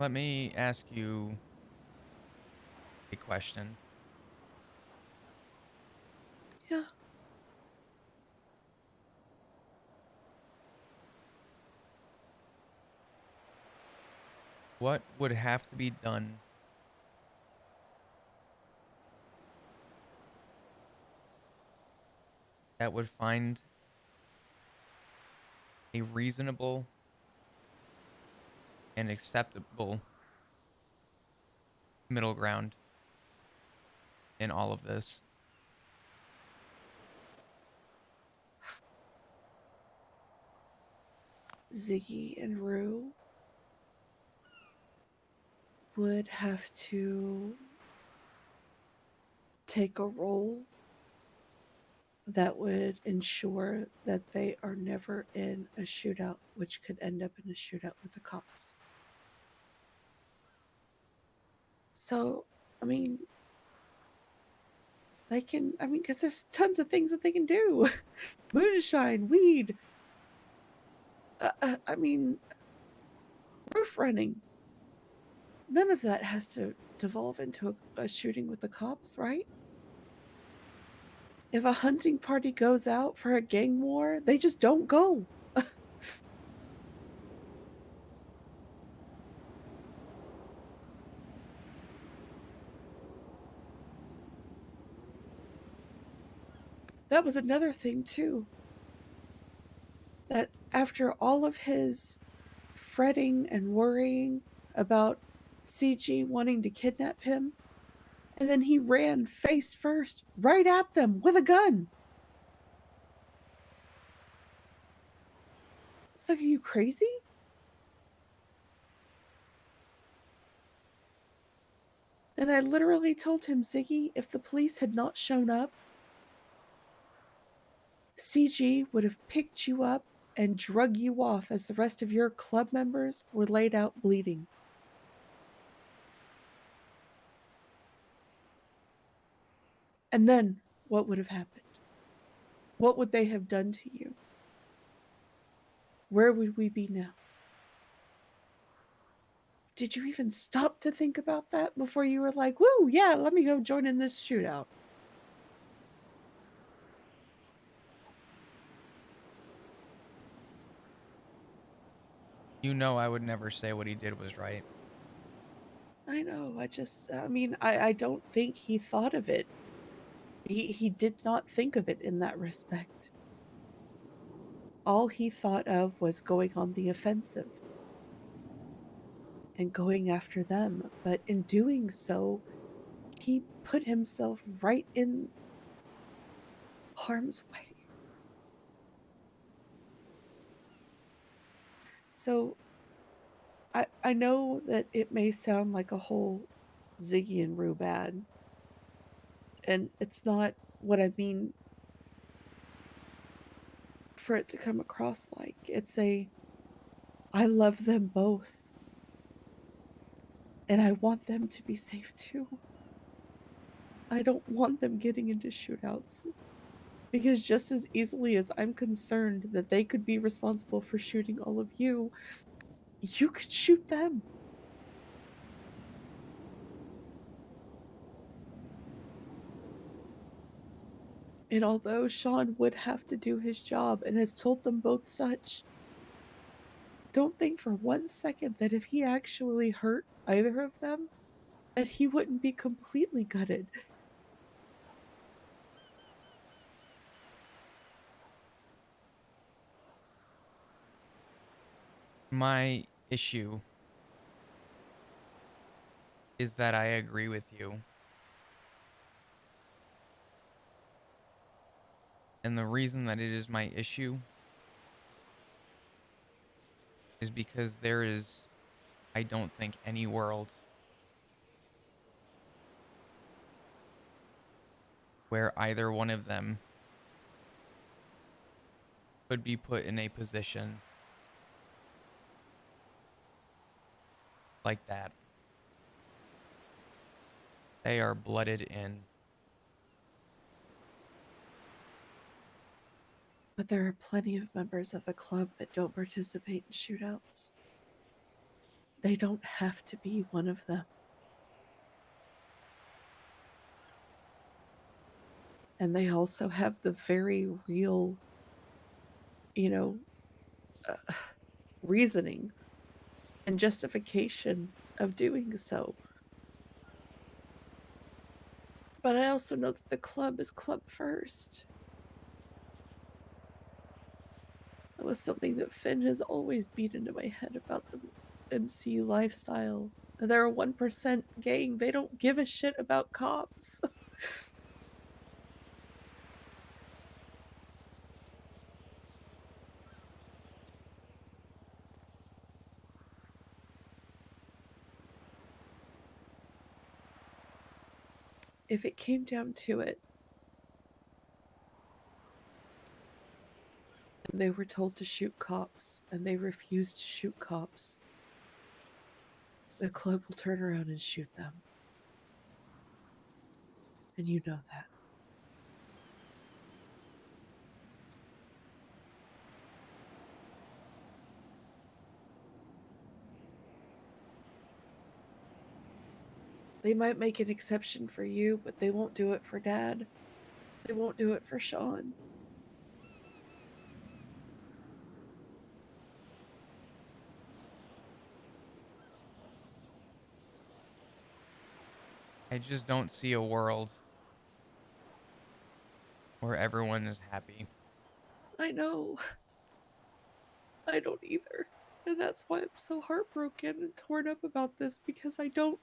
Let me ask you a question. Yeah. What would have to be done that would find a reasonable and acceptable middle ground in all of this? Ziggy and Rue would have to take a role that would ensure that they are never in a shootout, which could end up in a shootout with the cops. So, I mean, because there's tons of things that they can do moonshine, weed, I mean, roof running. None of that has to devolve into a shooting with the cops, right? If a hunting party goes out for a gang war, they just don't go. That was another thing, too, that after all of his fretting and worrying about CG wanting to kidnap him, and then he ran face first right at them with a gun. It's like, are you crazy? And I literally told him, Ziggy, if the police had not shown up, CG would have picked you up and drug you off as the rest of your club members were laid out bleeding. And then what would have happened? What would they have done to you? Where would we be now? Did you even stop to think about that before you were like, woo, yeah, let me go join in this shootout? You know I would never say what he did was right. I know, I don't think he thought of it. He did not think of it in that respect. All he thought of was going on the offensive and going after them. But in doing so, he put himself right in harm's way. So I know that it may sound like a whole Ziggy and Rue bad, and it's not what I mean for it to come across like. I love them both, and I want them to be safe too. I don't want them getting into shootouts because just as easily as I'm concerned that they could be responsible for shooting all of you, you could shoot them. And although Sean would have to do his job and has told them both such, don't think for 1 second that if he actually hurt either of them, that he wouldn't be completely gutted. My issue is that I agree with you. And the reason that it is my issue is because there is, I don't think, any world where either one of them could be put in a position like that. They are blooded in. But there are plenty of members of the club that don't participate in shootouts. they don't have to be one of them. And they also have the very real, you know, uh, reasoning and justification of doing so. But I also know that the club is club first. That was something that Finn has always beat into my head about the MC lifestyle. They're a 1% gang. They don't give a shit about cops. If it came down to it, and they were told to shoot cops, and they refused to shoot cops, the club will turn around and shoot them. And you know that. They might make an exception for you, but they won't do it for Dad. They won't do it for Sean. I just don't see a world where everyone is happy. I know. I don't either. And that's why I'm so heartbroken and torn up about this because I don't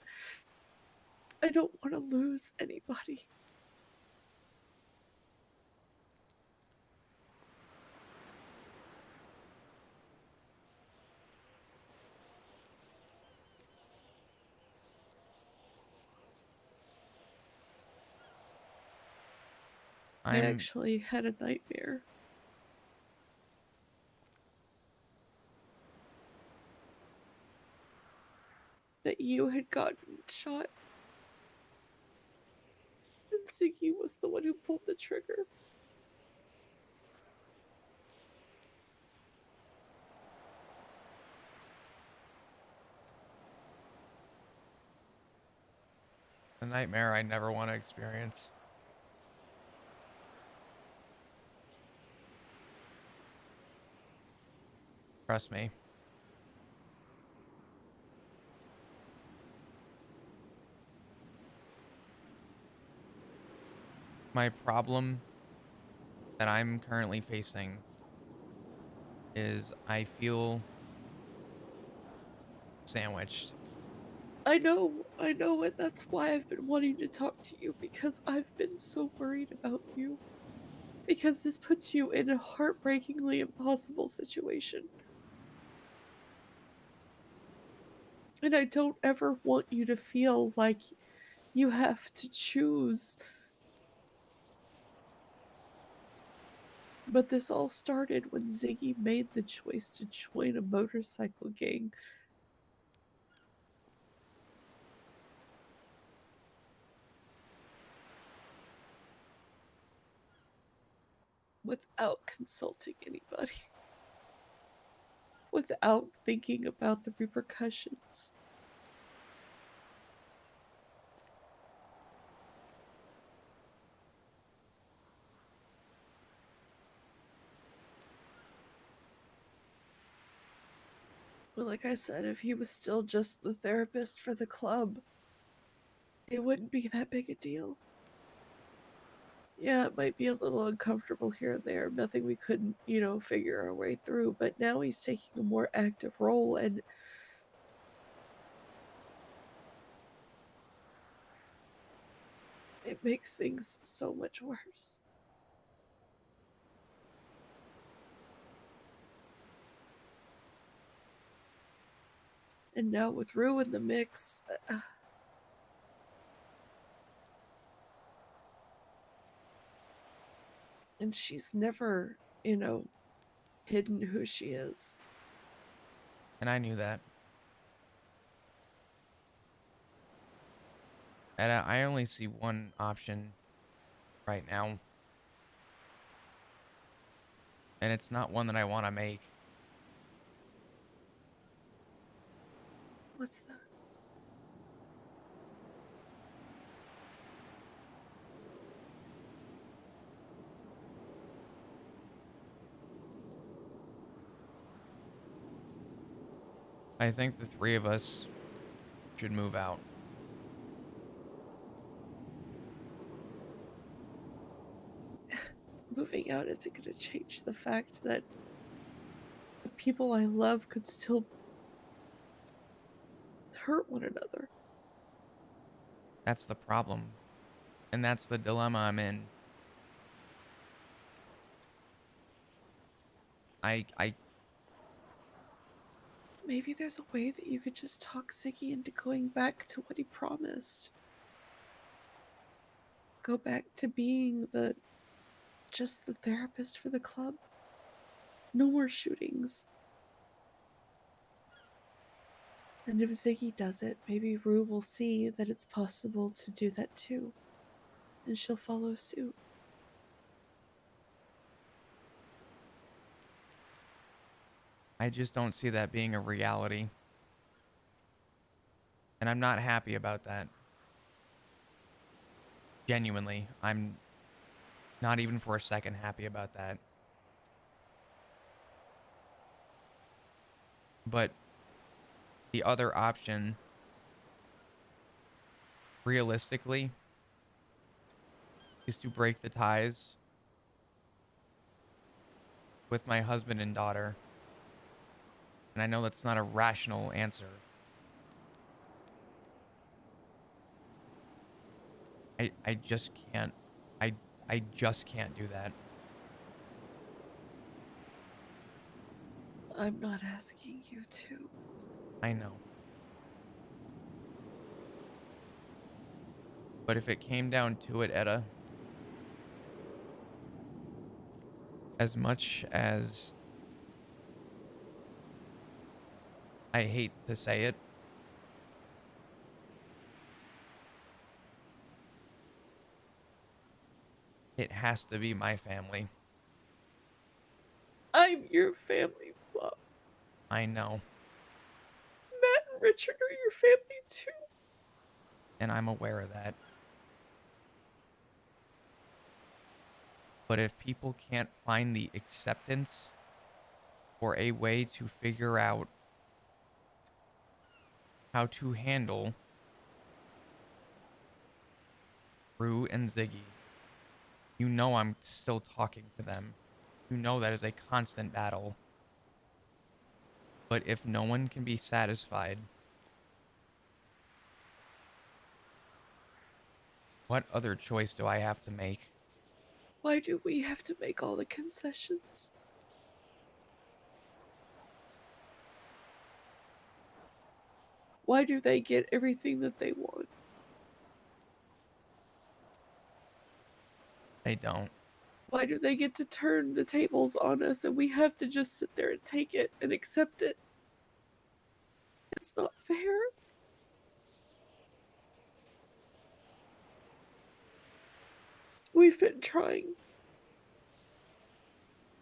want to lose anybody. I I'm actually had a nightmare that you had gotten shot and Ziggy was the one who pulled the trigger. a nightmare I never want to experience. Trust me. My problem that I'm currently facing is I feel sandwiched. I know it. That's why I've been wanting to talk to you because I've been so worried about you. Because this puts you in a heartbreakingly impossible situation. And I don't ever want you to feel like you have to choose. But this all started when Ziggy made the choice to join a motorcycle gang without consulting anybody, without thinking about the repercussions. But like I said, if he was still just the therapist for the club, it wouldn't be that big a deal. Yeah, it might be a little uncomfortable here and there, nothing we couldn't, figure our way through, but now he's taking a more active role and it makes things so much worse. And now with Rue in the mix, and she's never, hidden who she is. And I knew that. And I only see one option right now. And it's not one that I want to make. What's that? I think the three of us should move out. Moving out isn't going to change the fact that the people I love could still hurt one another. That's the problem. And that's the dilemma I'm in. I Maybe there's a way that you could just talk Ziggy into going back to what he promised. Go back to being just the therapist for the club. No more shootings. And if Ziggy does it, maybe Rue will see that it's possible to do that too, and she'll follow suit. I just don't see that being a reality. And I'm not happy about that. Genuinely, I'm not even for a second happy about that. But the other option, realistically, is to break the ties with my husband and daughter. And I know that's not a rational answer. I just can't. I I just can't do that. I'm not asking you to. I know. But if it came down to it, Etta, as much as I hate to say it, it has to be my family. I'm your family, Bob. I know. Matt and Richard are your family too. And I'm aware of that. But if people can't find the acceptance or a way to figure out how to handle Rue and Ziggy, you know I'm still talking to them. You know that is a constant battle. But if no one can be satisfied, what other choice do I have to make? Why do we have to make all the concessions? Why do they get everything that they want? They don't. Why do they get to turn the tables on us and we have to just sit there and take it and accept it? It's not fair. We've been trying.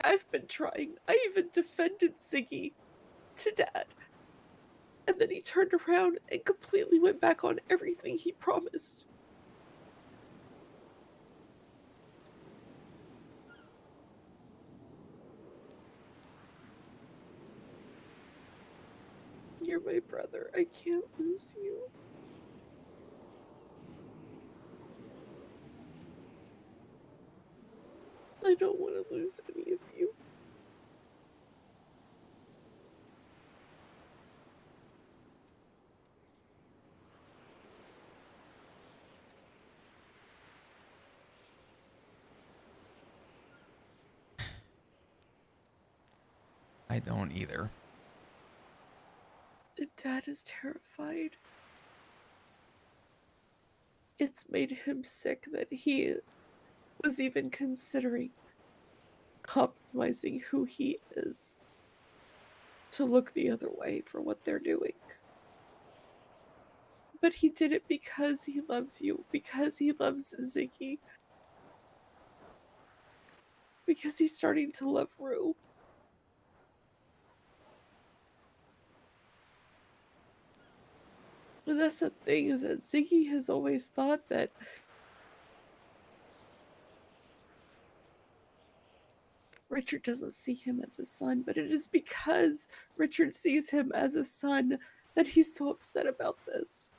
I've been trying. I even defended Ziggy to Dad. And then he turned around and completely went back on everything he promised. You're my brother. I can't lose you. I don't want to lose any of you. I don't either. And Dad is terrified. It's made him sick that he was even considering compromising who he is to look the other way for what they're doing. But he did it because he loves you, because he loves Ziggy, because he's starting to love Rue. But that's the thing is that Ziggy has always thought that Richard doesn't see him as a son, but it is because Richard sees him as a son that he's so upset about this.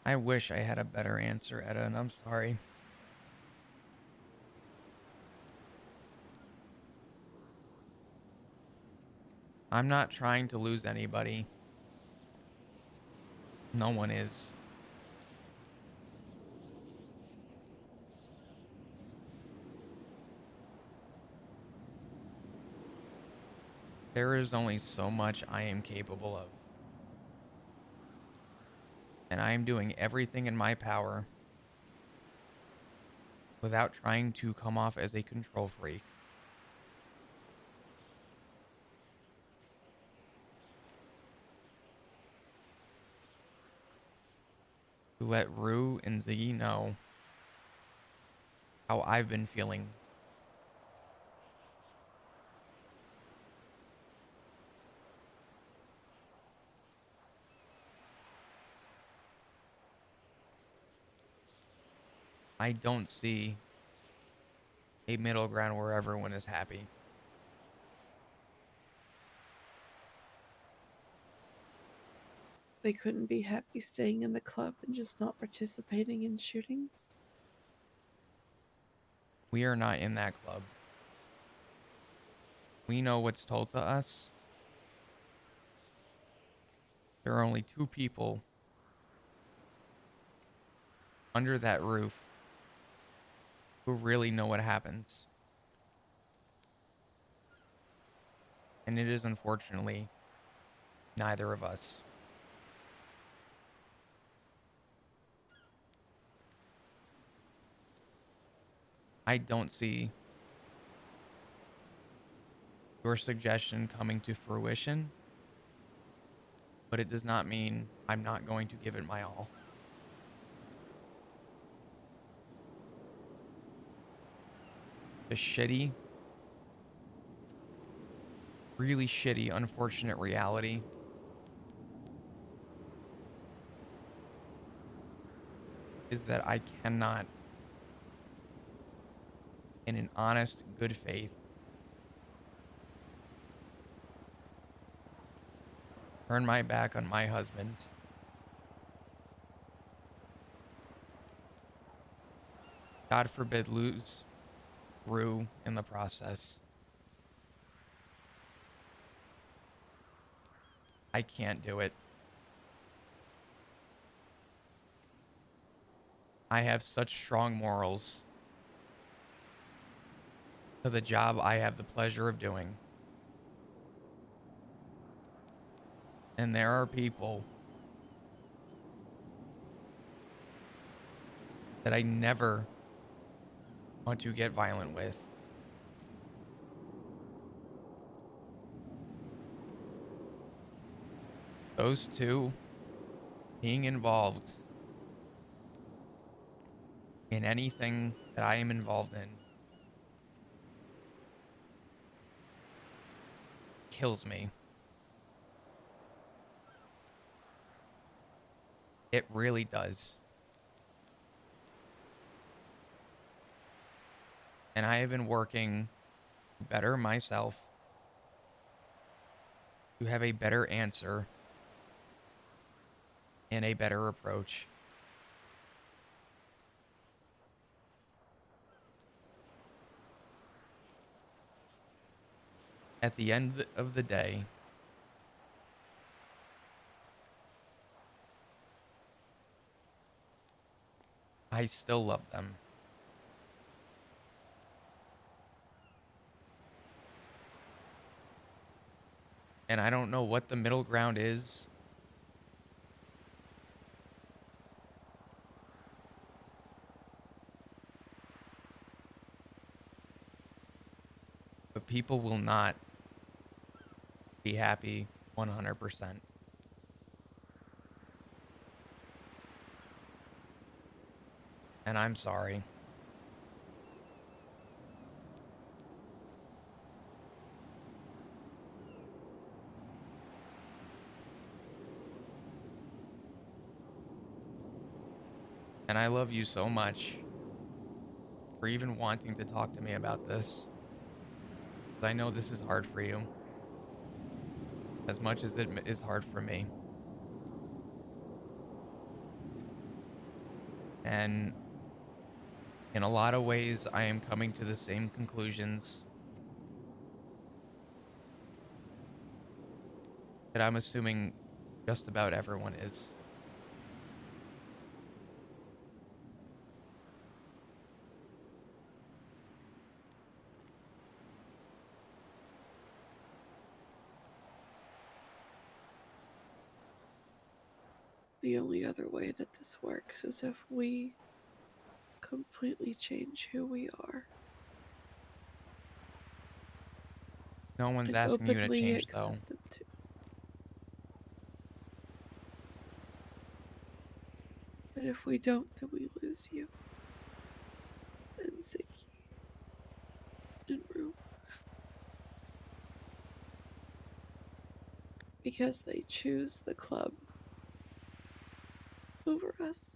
I wish I had a better answer, Etta, and I'm sorry. I'm not trying to lose anybody. No one is. There is only so much I am capable of. And I am doing everything in my power without trying to come off as a control freak. To let Rue and Ziggy know how I've been feeling. I don't see a middle ground where everyone is happy. They couldn't be happy staying in the club and just not participating in shootings. We are not in that club. We know what's told to us. There are only two people under that roof who really know what happens. And it is unfortunately neither of us. I don't see your suggestion coming to fruition, but it does not mean I'm not going to give it my all. The shitty, really shitty, unfortunate reality is that I cannot, in an honest, good faith, turn my back on my husband. God forbid lose Rue in the process. I can't do it. I have such strong morals to the job I have the pleasure of doing. And there are people that I never want to get violent with. Those two being involved in anything that I am involved in kills me. It really does. And I have been working better myself to have a better answer and a better approach. At the end of the day, I still love them. And I don't know what the middle ground is, but people will not be happy 100%. And I'm sorry. And I love you so much for even wanting to talk to me about this. I know this is hard for you, as much as it is hard for me. And in a lot of ways, I am coming to the same conclusions that I'm assuming just about everyone is. The only other way that this works is if we completely change who we are No one's and asking you to openly change, though. accept them too. But if we don't, then we lose you and Ziggy and Rue. Because they choose the club over us.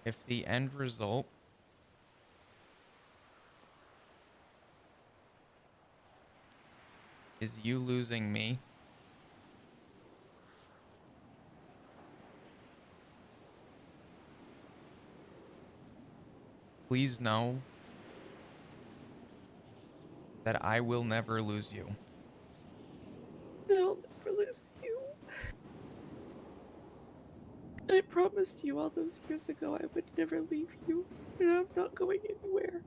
If the end result is you losing me, please know that I will never lose you. I'll never lose you. I promised you all those years ago I would never leave you, and I'm not going anywhere.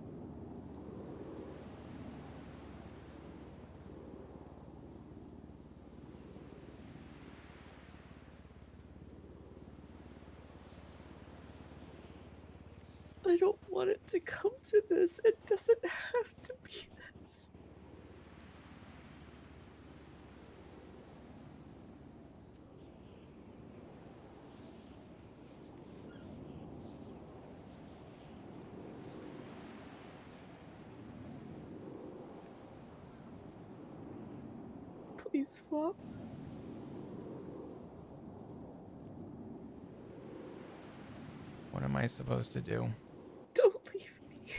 I don't want it to come to this. It doesn't have to be this. Please, Flop. What am I supposed to do? Don't leave me.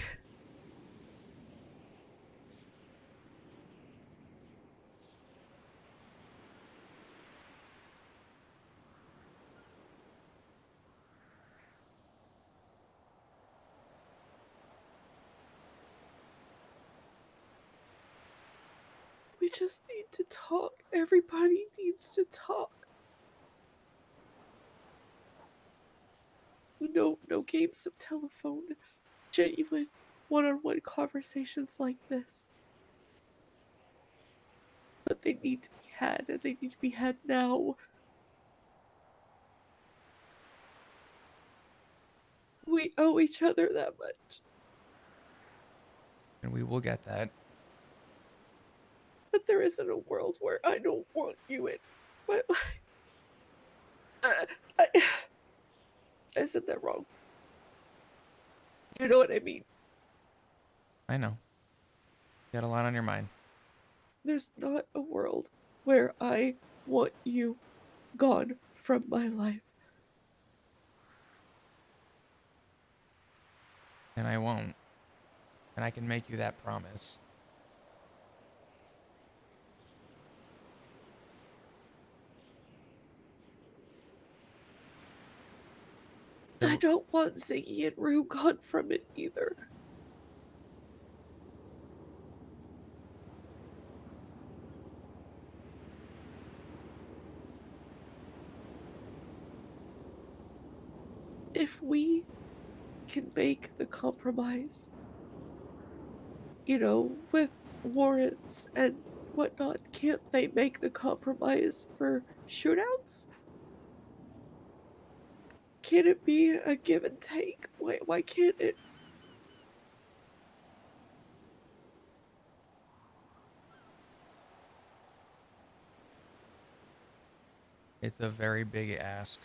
We just need to talk. Everybody needs to talk. No games of telephone. Genuine one-on-one conversations like this. But they need to be had, and they need to be had now. We owe each other that much. And we will get that. But there isn't a world where I don't want you in my life. I, I said that wrong. You know what I mean? I know. You got a lot on your mind. There's not a world where I want you gone from my life. And I won't. And I can make you that promise. I The, don't want Ziggy and Rue gone from it either. If we can make the compromise, with warrants and whatnot, can't they make the compromise for shootouts? Can't it be a give and take? Why can't it? it's a very big ask.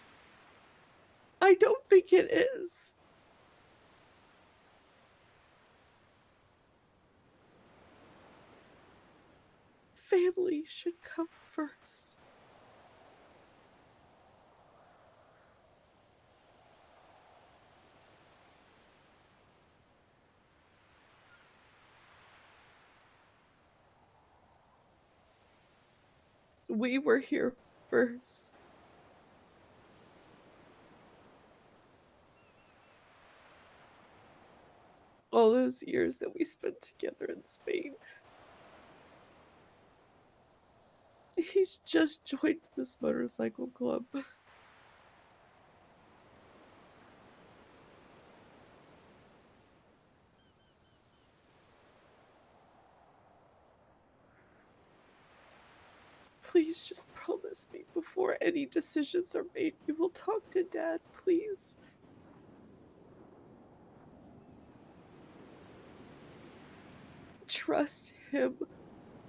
I don't think it is. Family should come first. We were here first. All those years that we spent together in Spain. He's just joined this motorcycle club. Please just promise me before any decisions are made you will talk to Dad, please. Trust him.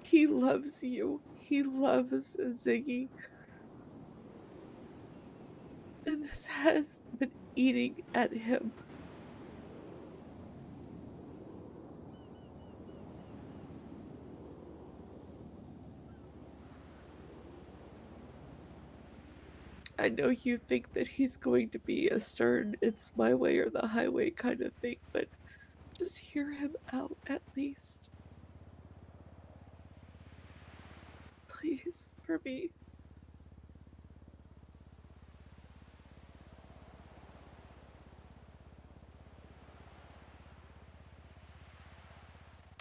He loves you. He loves Ziggy. And this has been eating at him. I know you think that he's going to be a stern, it's my way or the highway kind of thing, but just hear him out at least. Please, for me.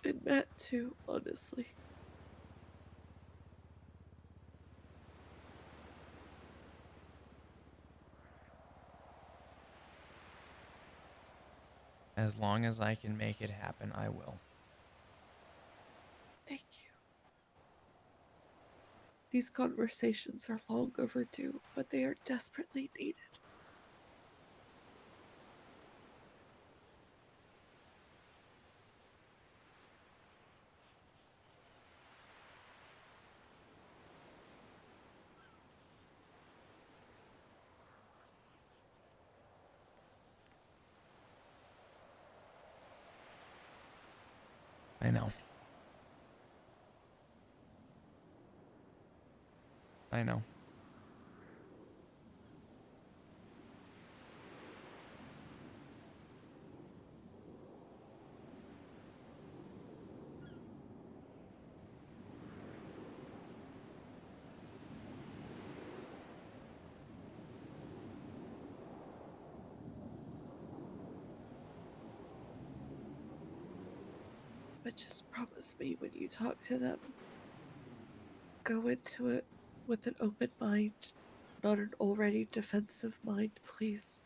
And Matt, too, honestly. As long as I can make it happen, I will. Thank you. These conversations are long overdue, but they are desperately needed. I know. I know. But just promise me when you talk to them, go into it with an open mind, not an already defensive mind, please.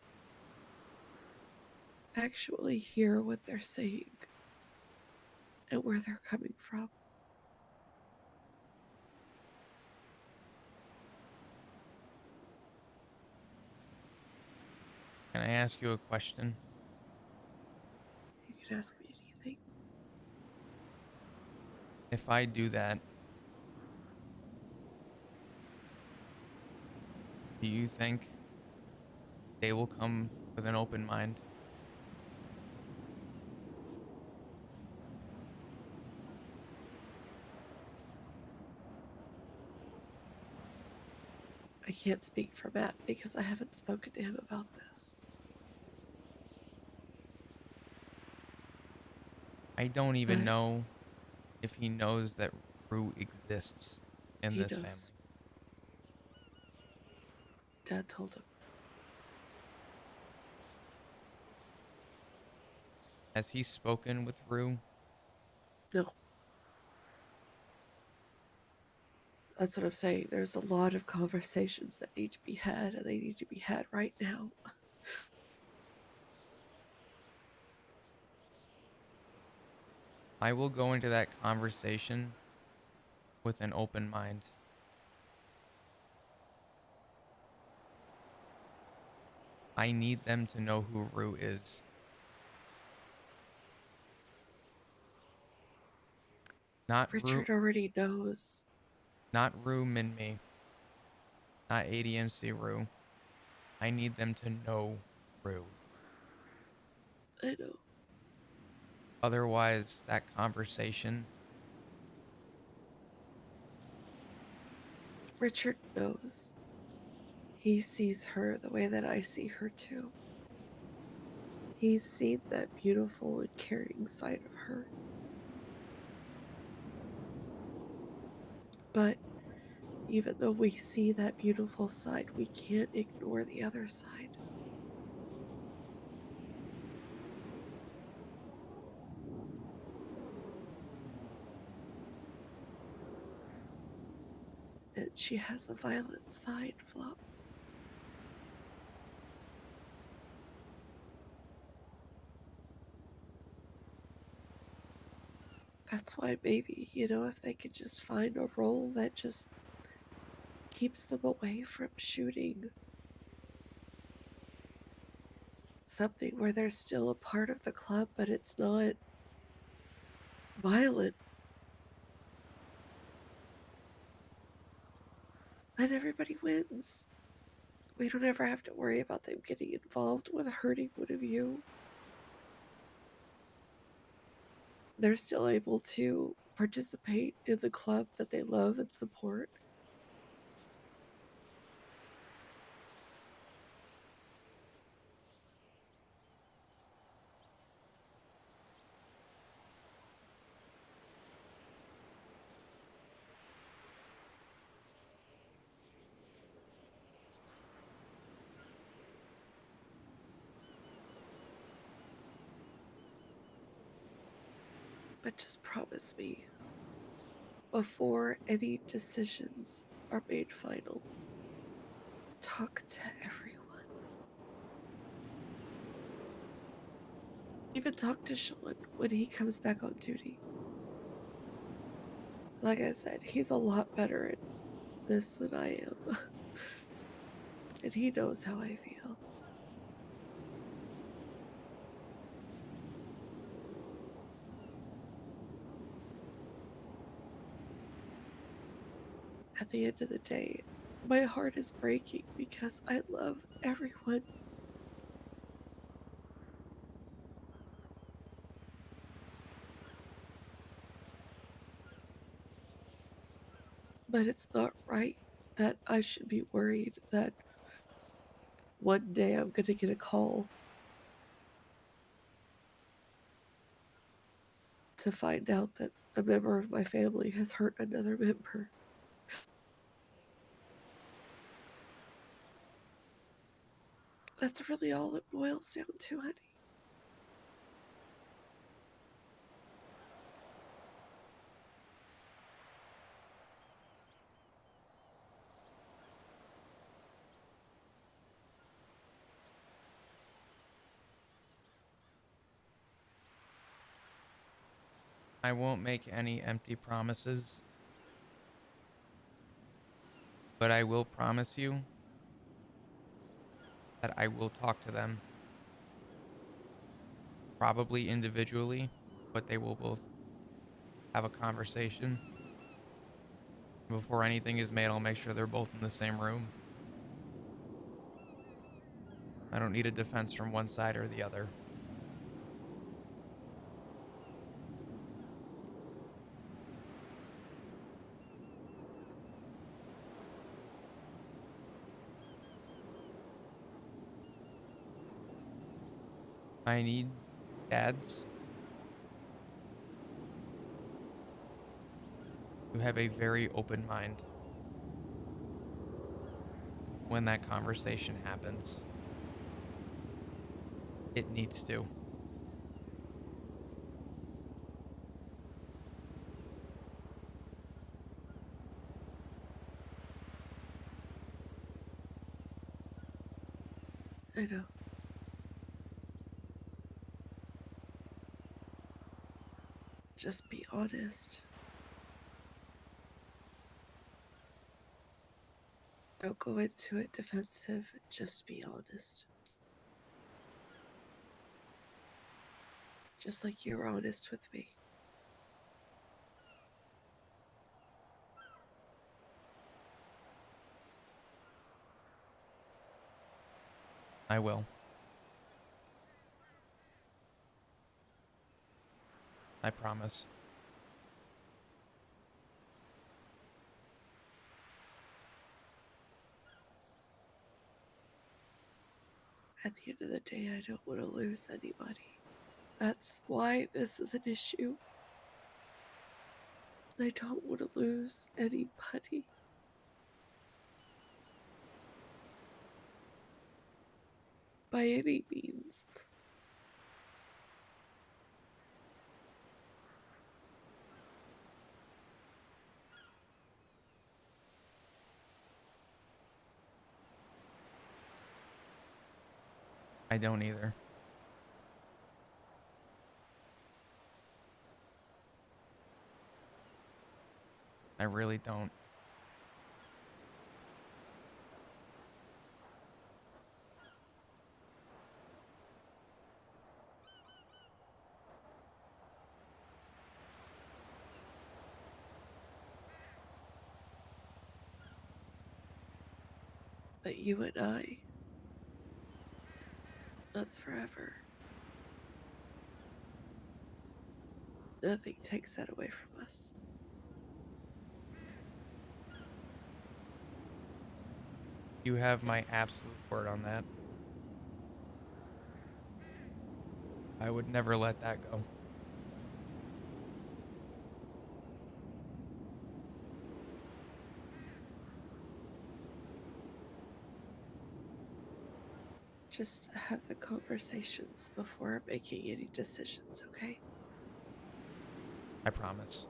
Actually hear what they're saying and where they're coming from. Can I ask you a question? You can ask me anything. If I do that, do you think they will come with an open mind? I can't speak for Matt because I haven't spoken to him about this. I don't even But know if he knows that Rue exists in he this knows. family. Dad told him. Has he spoken with Rue? No, that's what I'm saying. There's a lot of conversations that need to be had, and they need to be had right now. I will go into that conversation with an open mind. I need them to know who Rue is. Not Rue, Richard already knows. not Rue Minmi, not ADMC Rue. I need them to know Rue. I know. Otherwise, that conversation, Richard knows. He sees her the way that I see her too. He's seen that beautiful and caring side of her. But even though we see that beautiful side, we can't ignore the other side. And she has a violent side, Flop. That's why maybe, if they could just find a role that just keeps them away from shooting something where they're still a part of the club, but it's not violent, then everybody wins. We don't ever have to worry about them getting involved with hurting one of you. They're still able to participate in the club that they love and support. But just promise me, before any decisions are made final, talk to everyone. Even talk to Sean when he comes back on duty. Like I said, he's a lot better at this than I am, and he knows how I feel. At the end of the day, my heart is breaking because I love everyone. But it's not right that I should be worried that one day I'm going to get a call to find out that a member of my family has hurt another member. That's really all it boils down to, honey. I won't make any empty promises, but I will promise you that I will talk to them, probably individually, but they will both have a conversation. Before anything is made, I'll make sure they're both in the same room. I don't need a defense from one side or the other. I need dads to have a very open mind when that conversation happens. It needs to. I know. Just be honest. Don't go into it defensive. Just be honest. Just like you were honest with me. I will. I promise. At the end of the day, I don't want to lose anybody. That's why this is an issue. I don't want to lose anybody. By any means. I don't either. I really don't. But you and I, that's forever. Nothing takes that away from us. You have my absolute word on that. I would never let that go. Just have the conversations before making any decisions, okay? I promise.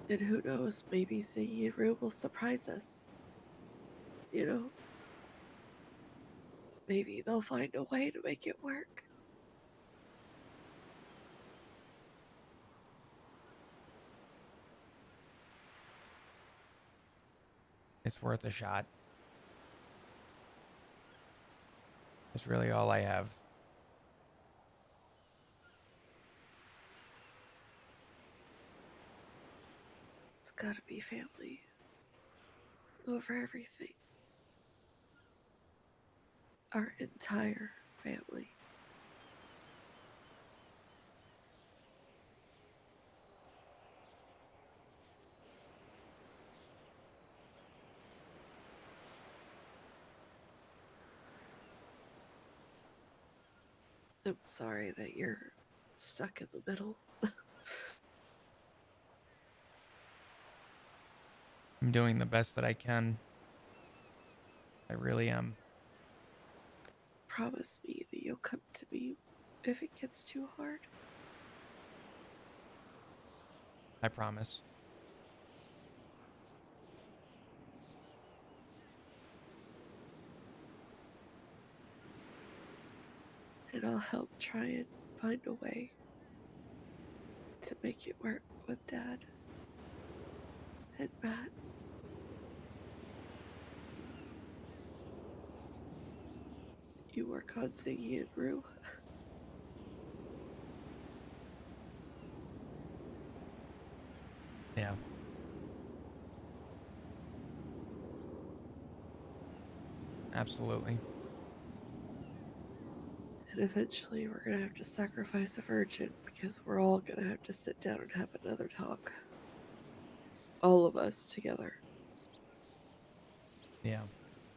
And who knows, maybe Ziggy and Rue will surprise us. You know? Maybe they'll find a way to make it work. It's worth a shot. It's really all I have. It's gotta be family. Over everything. Our entire family. I'm sorry that you're stuck in the middle. I'm doing the best that I can. I really am. Promise me that you'll come to me if it gets too hard. I promise. And I'll help try and find a way to make it work with Dad and Matt. You work on Ziggy and Rue. Yeah. Absolutely. And eventually we're gonna have to sacrifice a virgin because we're all gonna have to sit down and have another talk. All of us together. Yeah.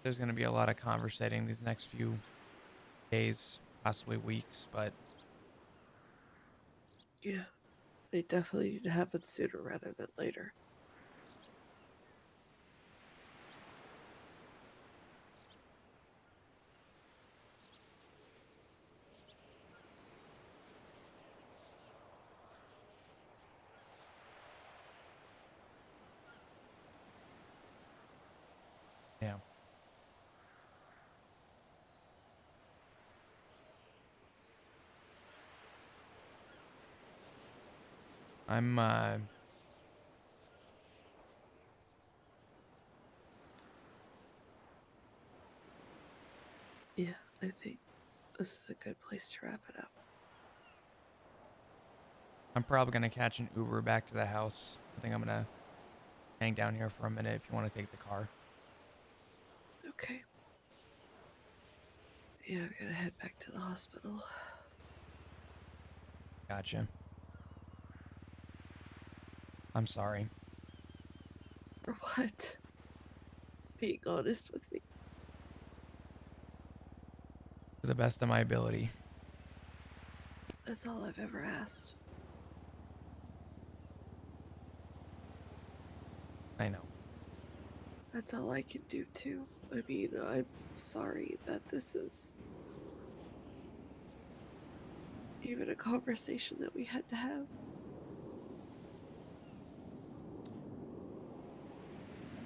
There's going to be a lot of conversating these next few days, possibly weeks, but Yeah, they definitely need to happen sooner rather than later. Yeah. I'm Yeah, I think this is a good place to wrap it up. I'm probably gonna catch an Uber back to the house. I think I'm gonna hang down here for a minute if you want to take the car. Okay. Yeah, I gotta head back to the hospital. Gotcha. I'm sorry. For what? Being honest with me. To the best of my ability. That's all I've ever asked. I know. That's all I can do, too. I mean, I'm sorry that this is even a conversation that we had to have.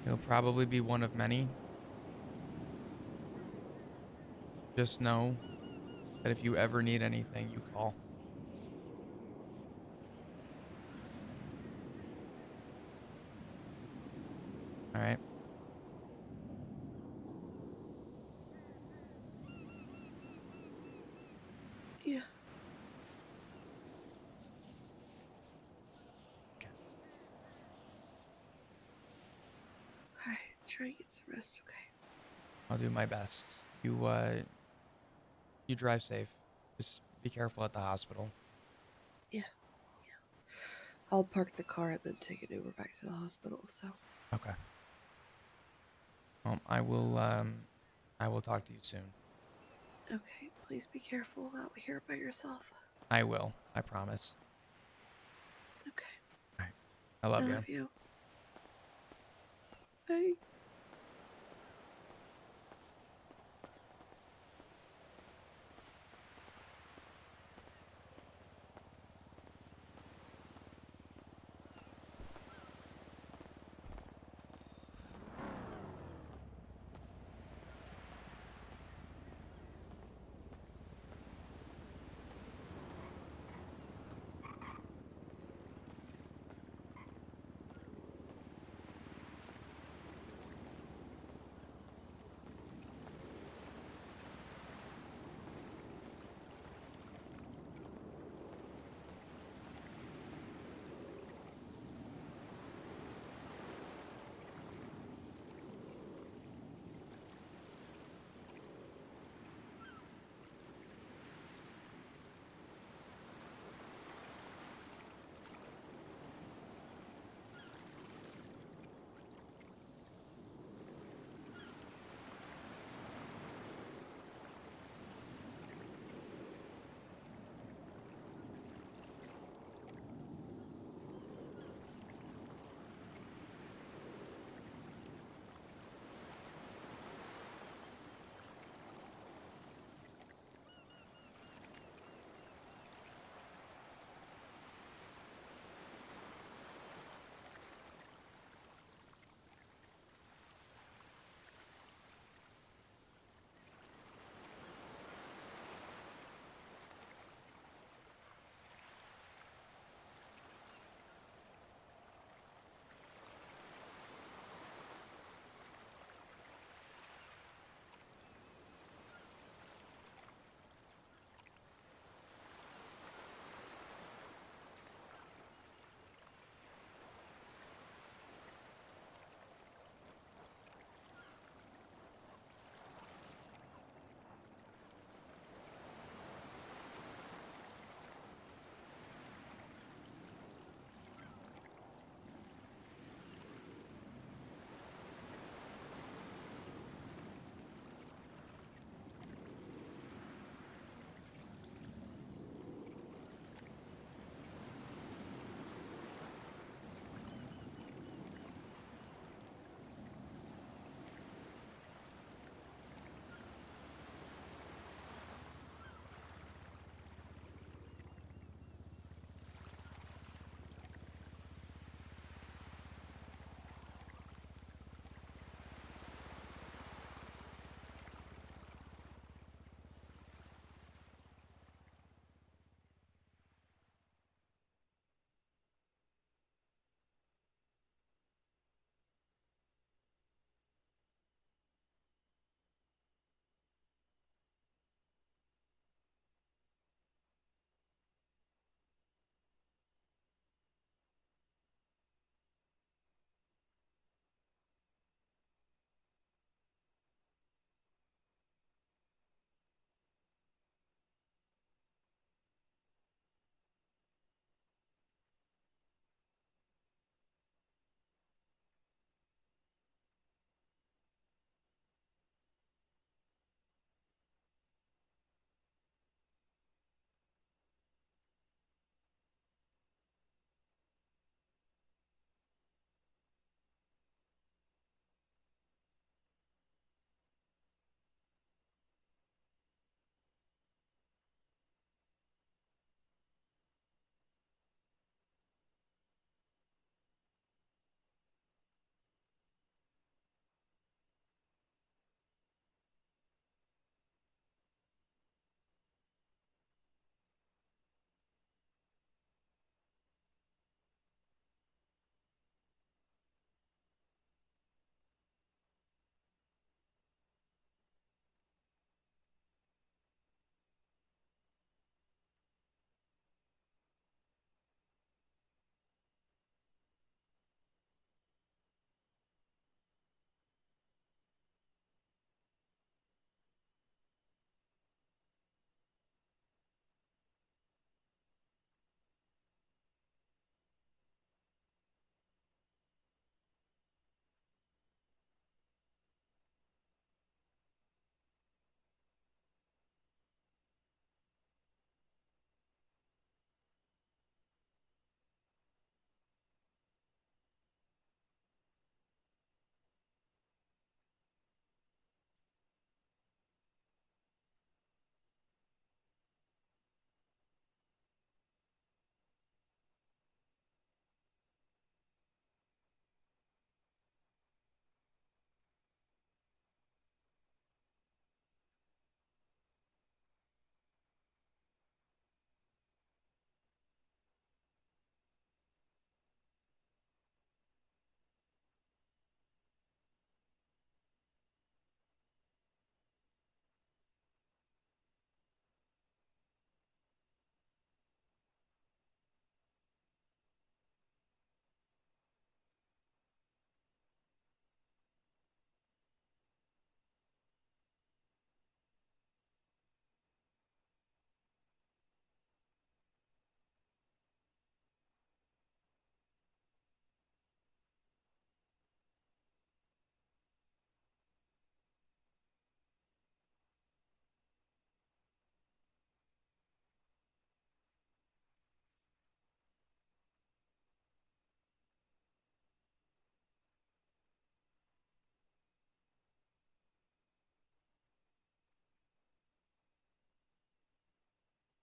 It'll probably be one of many. Just know that if you ever need anything, you call. All right? Yeah. Okay. Alright, try and get some rest, okay? I'll do my best. You drive safe. Just be careful at the hospital. Yeah. I'll park the car and then take an Uber back to the hospital, so. Okay. Well, I will talk to you soon. Okay, please be careful out here by yourself. I will. I promise. Okay. All right. I I love you. love you. Bye.